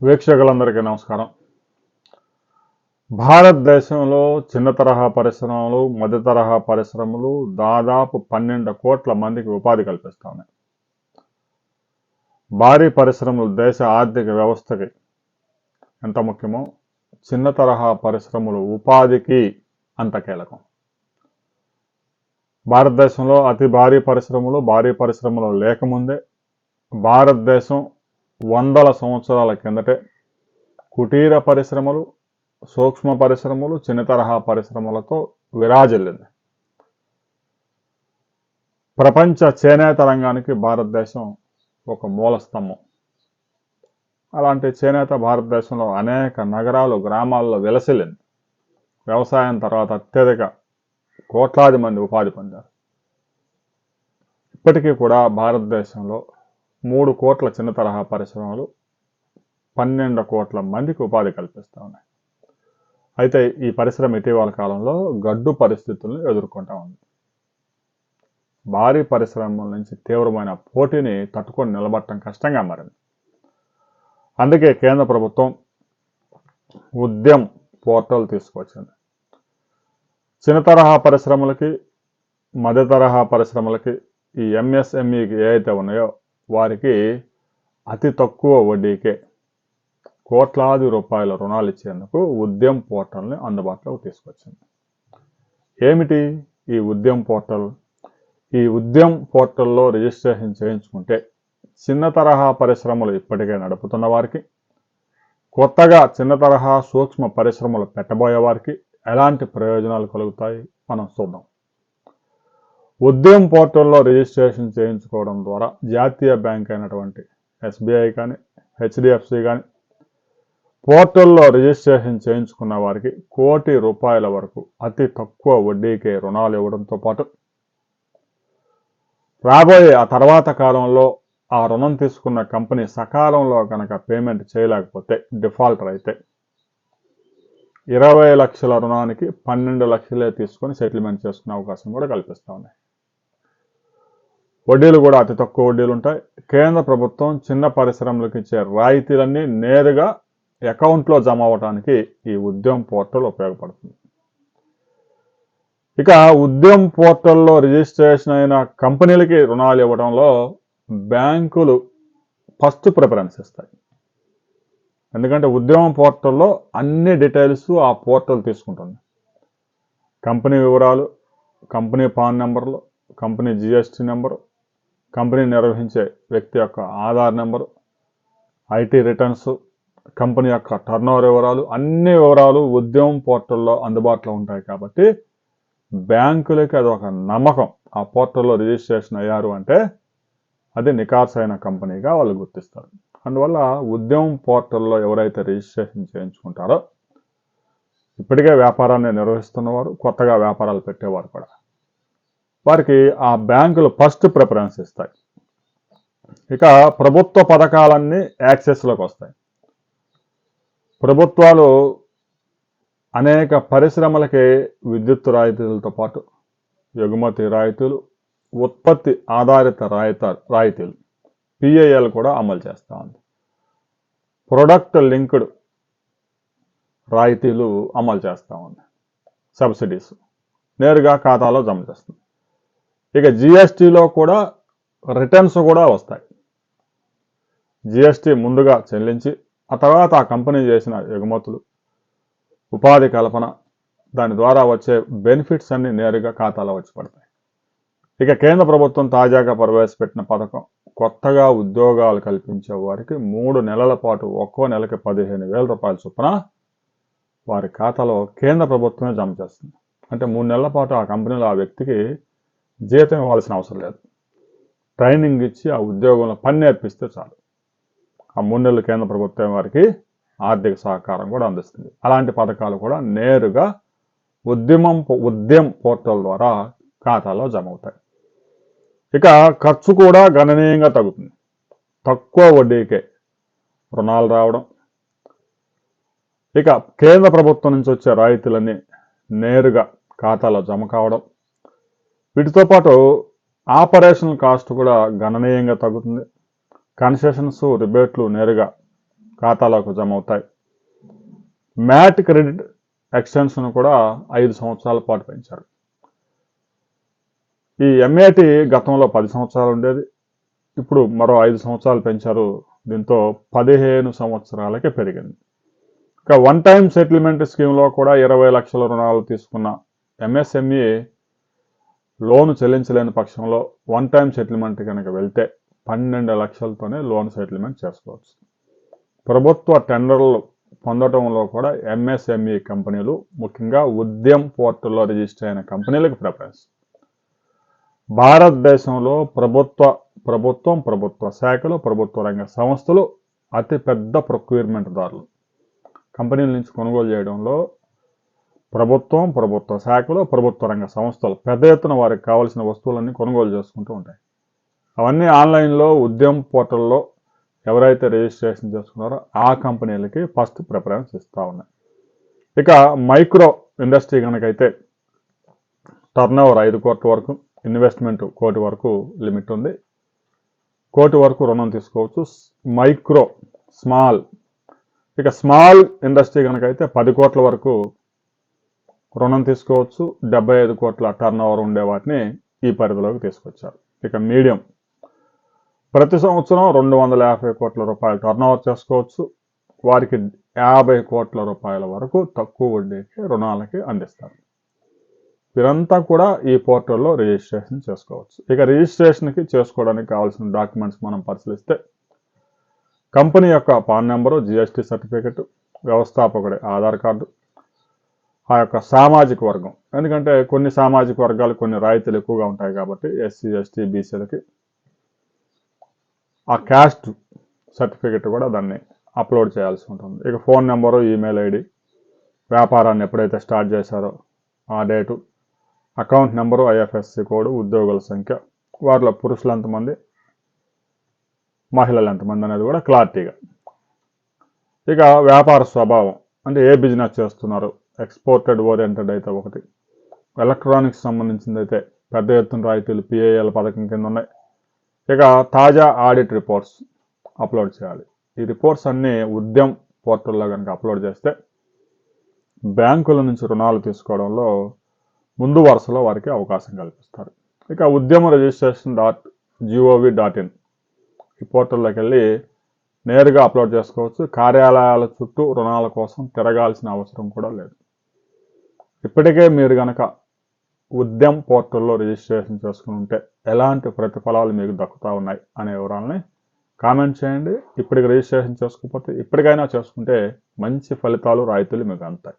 వీక్షకులందరికీ నమస్కారం. భారతదేశంలో చిన్న తరహా పరిశ్రమలు, మధ్య తరహా పరిశ్రమలు దాదాపు 12 కోట్ల మందికి ఉపాధి కల్పిస్తా ఉన్నాయి. భారీ పరిశ్రమలు దేశ ఆర్థిక వ్యవస్థకి ఎంత ముఖ్యమో, చిన్న తరహా పరిశ్రమలు ఉపాధికి అంత కీలకం. భారతదేశంలో అతి భారీ పరిశ్రమలు లేకముందే భారతదేశం వందల సంవత్సరాల కిందటే కుటీర పరిశ్రమలు, సూక్ష్మ పరిశ్రమలు, చిన్న తరహా పరిశ్రమలతో విరాజిల్లింది. ప్రపంచ చేనేత రంగానికి భారతదేశం ఒక మూల స్తంభం. అలాంటి చేనేత భారతదేశంలో అనేక నగరాలు, గ్రామాల్లో విలసిల్లింది. వ్యవసాయం తర్వాత అత్యధిక కోట్లాది మంది ఉపాధి పొందారు. ఇప్పటికీ కూడా భారతదేశంలో 3 కోట్ల చిన్న తరహా పరిశ్రమలు 12 కోట్ల మందికి ఉపాధి కల్పిస్తూ ఉన్నాయి. అయితే ఈ పరిశ్రమ ఇటీవల కాలంలో గడ్డు పరిస్థితులను ఎదుర్కొంటా ఉంది. భారీ పరిశ్రమల నుంచి తీవ్రమైన పోటీని తట్టుకొని నిలబడటం కష్టంగా మారింది. అందుకే కేంద్ర ప్రభుత్వం ఉద్యమ్ పోర్టల్ తీసుకొచ్చింది. చిన్న తరహా పరిశ్రమలకి, మధ్య తరహా పరిశ్రమలకి, ఈ ఎంఎస్ఎంఈకి ఏవైతే ఉన్నాయో వారికి అతి తక్కువ వడ్డీకే కోట్లాది రూపాయల రుణాలు ఇచ్చేందుకు ఉద్యమ్ పోర్టల్ని అందుబాటులోకి తీసుకొచ్చింది. ఏమిటి ఈ ఉద్యమ్ పోర్టల్? ఈ ఉద్యమ్ పోర్టల్లో రిజిస్ట్రేషన్ చేయించుకుంటే చిన్న తరహా పరిశ్రమలు ఇప్పటికే నడుపుతున్న వారికి, కొత్తగా చిన్న తరహా సూక్ష్మ పరిశ్రమలు పెట్టబోయే వారికి ఎలాంటి ప్రయోజనాలు కలుగుతాయి మనం చూద్దాం. ఉద్యమ్ పోర్టల్లో రిజిస్ట్రేషన్ చేయించుకోవడం ద్వారా జాతీయ బ్యాంక్ అయినటువంటి ఎస్బీఐ కానీ, హెచ్డిఎఫ్సి కానీ పోర్టల్లో రిజిస్ట్రేషన్ చేయించుకున్న వారికి ₹1,00,00,000 వరకు అతి తక్కువ వడ్డీకే రుణాలు ఇవ్వడంతో పాటు రాబోయే ఆ తర్వాత కాలంలో ఆ రుణం తీసుకున్న కంపెనీ సకాలంలో కనుక పేమెంట్ చేయలేకపోతే, డిఫాల్టర్ అయితే 20 లక్షల రుణానికి 12 లక్షలే తీసుకొని సెటిల్మెంట్ చేసుకునే అవకాశం కూడా కల్పిస్తూ ఉన్నాయి. వడ్డీలు కూడా అతి తక్కువ వడ్డీలు ఉంటాయి. కేంద్ర ప్రభుత్వం చిన్న పరిశ్రమలకు ఇచ్చే రాయితీలన్నీ నేరుగా అకౌంట్లో జమ అవ్వడానికి ఈ ఉద్యమ్ పోర్టల్ ఉపయోగపడుతుంది. ఇక ఉద్యమ్ పోర్టల్లో రిజిస్ట్రేషన్ అయిన కంపెనీలకి రుణాలు ఇవ్వడంలో బ్యాంకులు ఫస్ట్ ప్రిఫరెన్స్ ఇస్తాయి. ఎందుకంటే ఉద్యమం పోర్టల్లో అన్ని డీటెయిల్స్ ఆ పోర్టల్ తీసుకుంటుంది. కంపెనీ వివరాలు, కంపెనీ పాన్ నెంబర్లు, కంపెనీ జిఎస్టీ నెంబరు, కంపెనీ నిర్వహించే వ్యక్తి యొక్క Aadhaar number, IT returns, company యొక్క టర్నోవర్ వివరాలు, అన్ని వివరాలు ఉద్యమం పోర్టల్లో అందుబాటులో ఉంటాయి. కాబట్టి బ్యాంకులకి అది ఒక నమ్మకం. ఆ పోర్టల్లో రిజిస్ట్రేషన్ అయ్యారు అంటే అది నికార్సైన కంపెనీగా వాళ్ళు గుర్తిస్తారు. అందువల్ల ఉద్యమం పోర్టల్లో ఎవరైతే రిజిస్ట్రేషన్ చేయించుకుంటారో, ఇప్పటికే వ్యాపారాన్ని నిర్వహిస్తున్నవారు, కొత్తగా వ్యాపారాలు పెట్టేవారు కూడా, వారికి ఆ బ్యాంకులు ఫస్ట్ ప్రిఫరెన్స్ ఇస్తాయి. ఇక ప్రభుత్వ పథకాలన్నీ యాక్సెస్లోకి వస్తాయి. ప్రభుత్వాలు అనేక పరిశ్రమలకి విద్యుత్ రాయితీలతో పాటు ఎగుమతి రాయితీలు, ఉత్పత్తి ఆధారిత రాయితీలు పిఐఎల్ కూడా అమలు చేస్తూ ఉంది. ప్రొడక్ట్ లింక్డ్ రాయితీలు అమలు చేస్తూ ఉంది. సబ్సిడీస్ నేరుగా ఖాతాలో జమ చేస్తుంది. ఇక జిఎస్టీలో కూడా రిటర్న్స్ కూడా వస్తాయి. జిఎస్టీ ముందుగా చెల్లించి ఆ తర్వాత ఆ కంపెనీ చేసిన ఎగుమతులు, ఉపాధి కల్పన, దాని ద్వారా వచ్చే బెనిఫిట్స్ అన్ని నేరుగా ఖాతాలో వచ్చి పడతాయి. ఇక కేంద్ర ప్రభుత్వం తాజాగా ప్రవేశపెట్టిన పథకం కొత్తగా ఉద్యోగాలు కల్పించే వారికి 3 నెలల పాటు ఒక్కో నెలకి ₹15,000 చొప్పున వారి ఖాతాలో కేంద్ర ప్రభుత్వమే జమ చేస్తుంది. అంటే 3 నెలల పాటు ఆ కంపెనీలో ఆ వ్యక్తికి జీతం ఇవ్వాల్సిన అవసరం లేదు. ట్రైనింగ్ ఇచ్చి ఆ ఉద్యోగంలో పని నేర్పిస్తే చాలు. ఆ 3 నెలలు కేంద్ర ప్రభుత్వం వారికి ఆర్థిక సహకారం కూడా అందిస్తుంది. అలాంటి పథకాలు కూడా నేరుగా ఉద్యమ్ పోర్టల్ ద్వారా ఖాతాలో జమ అవుతాయి. ఇక ఖర్చు కూడా గణనీయంగా తగ్గుతుంది. తక్కువ వడ్డీకే రుణాలు రావడం, ఇక కేంద్ర ప్రభుత్వం నుంచి వచ్చే రాయితీలన్నీ నేరుగా ఖాతాలో జమ కావడం, వీటితో పాటు ఆపరేషనల్ కాస్ట్ కూడా గణనీయంగా తగ్గుతుంది. కన్సెషన్స్, రిబేట్లు నేరుగా ఖాతాలోకి జమ అవుతాయి. మ్యాట్ క్రెడిట్ ఎక్స్టెన్షన్ కూడా 5 సంవత్సరాల పాటు పెంచారు. ఈ MAT గతంలో 10 సంవత్సరాలు ఉండేది, ఇప్పుడు మరో 5 సంవత్సరాలు పెంచారు. దీంతో 15 సంవత్సరాలకే పెరిగింది. ఇక వన్ టైం సెటిల్మెంట్ స్కీమ్లో కూడా 20 లక్షల రుణాలు తీసుకున్న MSME లోను చెల్లించలేని పక్షంలో వన్ టైం సెటిల్మెంట్ కనుక వెళ్తే 12 లక్షలతోనే లోన్ సెటిల్మెంట్ చేసుకోవచ్చు. ప్రభుత్వ టెండర్లు పొందడంలో కూడా MSME కంపెనీలు, ముఖ్యంగా ఉద్యమ్ పోర్టల్లో రిజిస్టర్ అయిన కంపెనీలకు ప్రిఫరెన్స్. భారతదేశంలో ప్రభుత్వ శాఖలు, ప్రభుత్వ రంగ సంస్థలు అతిపెద్ద ప్రొక్యూర్మెంట్ దారులు. కంపెనీల నుంచి కొనుగోలు చేయడంలో ప్రభుత్వ శాఖలు, ప్రభుత్వ రంగ సంస్థలు పెద్ద ఎత్తున వారికి కావాల్సిన వస్తువులన్నీ కొనుగోలు చేసుకుంటూ ఉంటాయి. అవన్నీ ఆన్లైన్లో ఉద్యమ్ పోర్టల్లో ఎవరైతే రిజిస్ట్రేషన్ చేసుకున్నారో ఆ కంపెనీలకి ఫస్ట్ ప్రిఫరెన్స్ ఇస్తూ ఉన్నాయి. ఇక మైక్రో ఇండస్ట్రీ కనుకైతే టర్నోవర్ 5 కోట్ల వరకు, ఇన్వెస్ట్మెంట్ 1 కోటి వరకు లిమిట్ ఉంది. 1 కోటి వరకు రుణం తీసుకోవచ్చు. మైక్రో, స్మాల్, ఇక స్మాల్ ఇండస్ట్రీ కనుకైతే 10 కోట్ల వరకు రుణం తీసుకోవచ్చు. 75 కోట్ల టర్నోవర్ ఉండే వాటిని ఈ పరిధిలోకి తీసుకొచ్చారు. ఇక మీడియం, ప్రతి సంవత్సరం 250 కోట్ల రూపాయలు టర్నోవర్ చేసుకోవచ్చు. వారికి 50 కోట్ల రూపాయల వరకు తక్కువ వడ్డీకి రుణాలకి అందిస్తారు. వీరంతా కూడా ఈ పోర్టల్లో రిజిస్ట్రేషన్ చేసుకోవచ్చు. ఇక రిజిస్ట్రేషన్కి చేసుకోవడానికి కావాల్సిన డాక్యుమెంట్స్ మనం పరిశీలిస్తే కంపెనీ యొక్క పాన్ నెంబరు, GST సర్టిఫికెట్, వ్యవస్థాపకుడి ఆధార్ కార్డు, ఆ యొక్క సామాజిక వర్గం, ఎందుకంటే కొన్ని సామాజిక వర్గాలు కొన్ని రాయితీలు ఎక్కువగా ఉంటాయి కాబట్టి SC, ST, BCలకి ఆ క్యాస్ట్ సర్టిఫికెట్ కూడా దాన్ని అప్లోడ్ చేయాల్సి ఉంటుంది. ఇక ఫోన్ నెంబరు, ఈమెయిల్ ID, వ్యాపారాన్ని ఎప్పుడైతే స్టార్ట్ చేశారో ఆ date, account number, IFSC code, ఉద్యోగుల సంఖ్య, వారిలో పురుషులు ఎంతమంది, మహిళలు ఎంతమంది అనేది కూడా క్లారిటీగా. ఇక వ్యాపార స్వభావం, అంటే ఏ బిజినెస్ చేస్తున్నారు, ఎక్స్పోర్టెడ్ ఓరియంటెడ్ అయితే ఒకటి, ఎలక్ట్రానిక్స్ సంబంధించింది అయితే పెద్ద ఎత్తున రాయితీలు PAL పథకం కింద ఉన్నాయి. ఇక తాజా ఆడిట్ రిపోర్ట్స్ అప్లోడ్ చేయాలి. ఈ రిపోర్ట్స్ అన్నీ ఉద్యమ్ పోర్టల్లో కనుక అప్లోడ్ చేస్తే బ్యాంకుల నుంచి రుణాలు తీసుకోవడంలో ముందు వరుసలో వారికి అవకాశం కల్పిస్తారు. ఇక udyam.registration.gov.in ఈ పోర్టల్లోకి వెళ్ళి నేరుగా అప్లోడ్ చేసుకోవచ్చు. కార్యాలయాల చుట్టూ రుణాల కోసం తిరగాల్సిన అవసరం కూడా లేదు. ఇప్పటికే మీరు కనుక ఉద్యమ్ పోర్టల్లో రిజిస్ట్రేషన్ చేసుకుని ఉంటే ఎలాంటి ప్రతిఫలాలు మీకు దక్కుతూ ఉన్నాయి అనే వివరాలని కామెంట్ చేయండి. ఇప్పటికి రిజిస్ట్రేషన్ చేసుకోకపోతే ఇప్పటికైనా చేసుకుంటే మంచి ఫలితాలు, రాయితీలు మీకు అందుతాయి.